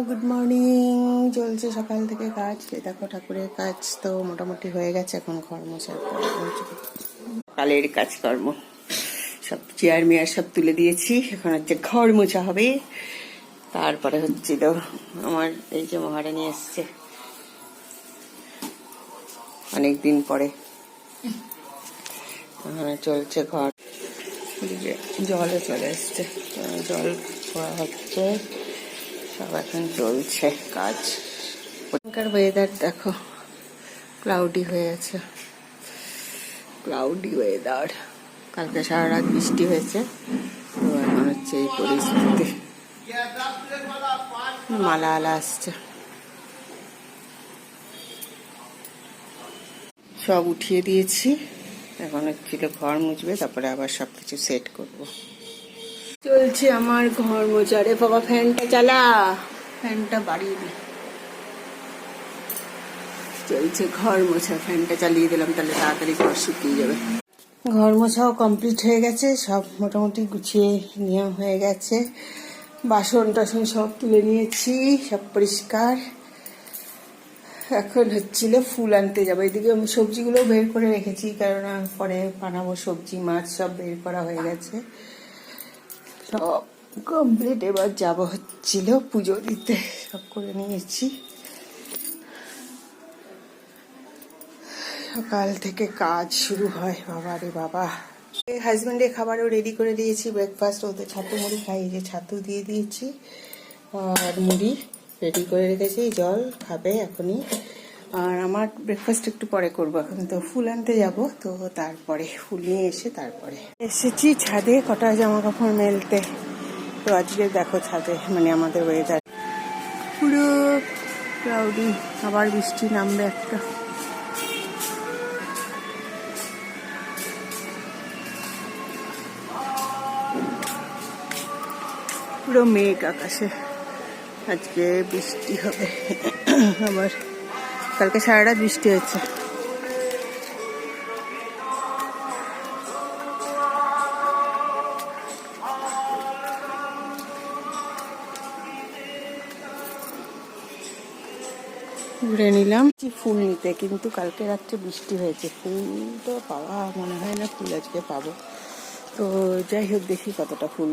Good morning. চলছে সকাল থেকে কাজ। দেখো ঠাকুরের কাজ তো মোটামুটি হয়ে গেছে, এখন ঘর মোছার পরে সকালের কাজকর্ম সব চেয়ার মেয়ার সব তুলে দিয়েছি। এখন হচ্ছে ঘর মোছা হবে, তারপরে হচ্ছিল আমার এই যে মহারানী এসছে অনেকদিন পরে, চলছে ঘর। জলও চলে এসছে, জল খোয়া হচ্ছে, সব এখন চলছে কাজ। এখানকার ওয়েদার দেখো, ক্লাউডি হয়ে আছে, ক্লাউডি ওয়েদার। কালকে সারা রাত বৃষ্টি হয়েছে, তো এখন হচ্ছে এই পরিস্থিতি। মালা আলা আসছে, সব উঠিয়ে দিয়েছি। এখন হচ্ছিল ঘর মুছবে, তারপরে আবার সবকিছু সেট করবো। চলছে আমার ঘর মোছা। রে বাবা, ফ্যানটা চালা, ফ্যানটা বাড়িয়ে দি। চলছে ঘর মোছা, ফ্যানটা চালিয়ে দিলাম, তাহলে তাড়াতাড়ি ঘর শুকিয়ে যাবে। ঘর মোছাও কমপ্লিট হয়ে গেছে, সব মোটামুটি গুছিয়ে নেওয়া হয়ে গেছে। বাসন টাসন সব তুলে নিয়েছি, সব পরিষ্কার। এখন হচ্ছিল ফুল আনতে যাবো। এদিকে আমি সবজিগুলো বের করে রেখেছি, কারণ পরে বানাবো সবজি, মাছ সব বের করা হয়ে গেছে, সব কমপ্লিট। এবার যাবো হচ্ছিল পুজো দিতে, সব করে নিয়েছি। সকাল থেকে কাজ শুরু হয়, বাবা রে বাবা। হাজব্যান্ডের খাবারও রেডি করে দিয়েছি, ব্রেকফাস্ট। ওদের ছাতু মুড়ি খাই, যে ছাতু দিয়ে দিয়েছি আর মুড়ি রেডি করে রেখেছি, জল খাবে এখনই। আর আমার ব্রেকফাস্ট একটু পরে করবো, এখন তো ফুল আনতে যাব, তো তারপরে ফুল নিয়ে এসে তারপরে এসেছি ছাদে কটা জামা কাপড় মেলতে। তো আজকে দেখো ছাদে মানে আমাদের ওয়েদার পুরো ক্লাউডি, আবার বৃষ্টি নামবে একটা। পুরো মেঘ আকাশে, আজকে বৃষ্টি হবে। আবার কালকে সারা রাত বৃষ্টি হয়েছে। ঘুরে নিলাম ফুল নিতে, কিন্তু কালকে রাত্রে বৃষ্টি হয়েছে, ফুল তো পাওয়া মনে হয় না, ফুল আজকে পাবো। তো যাই হোক, দেখি কতটা ফুল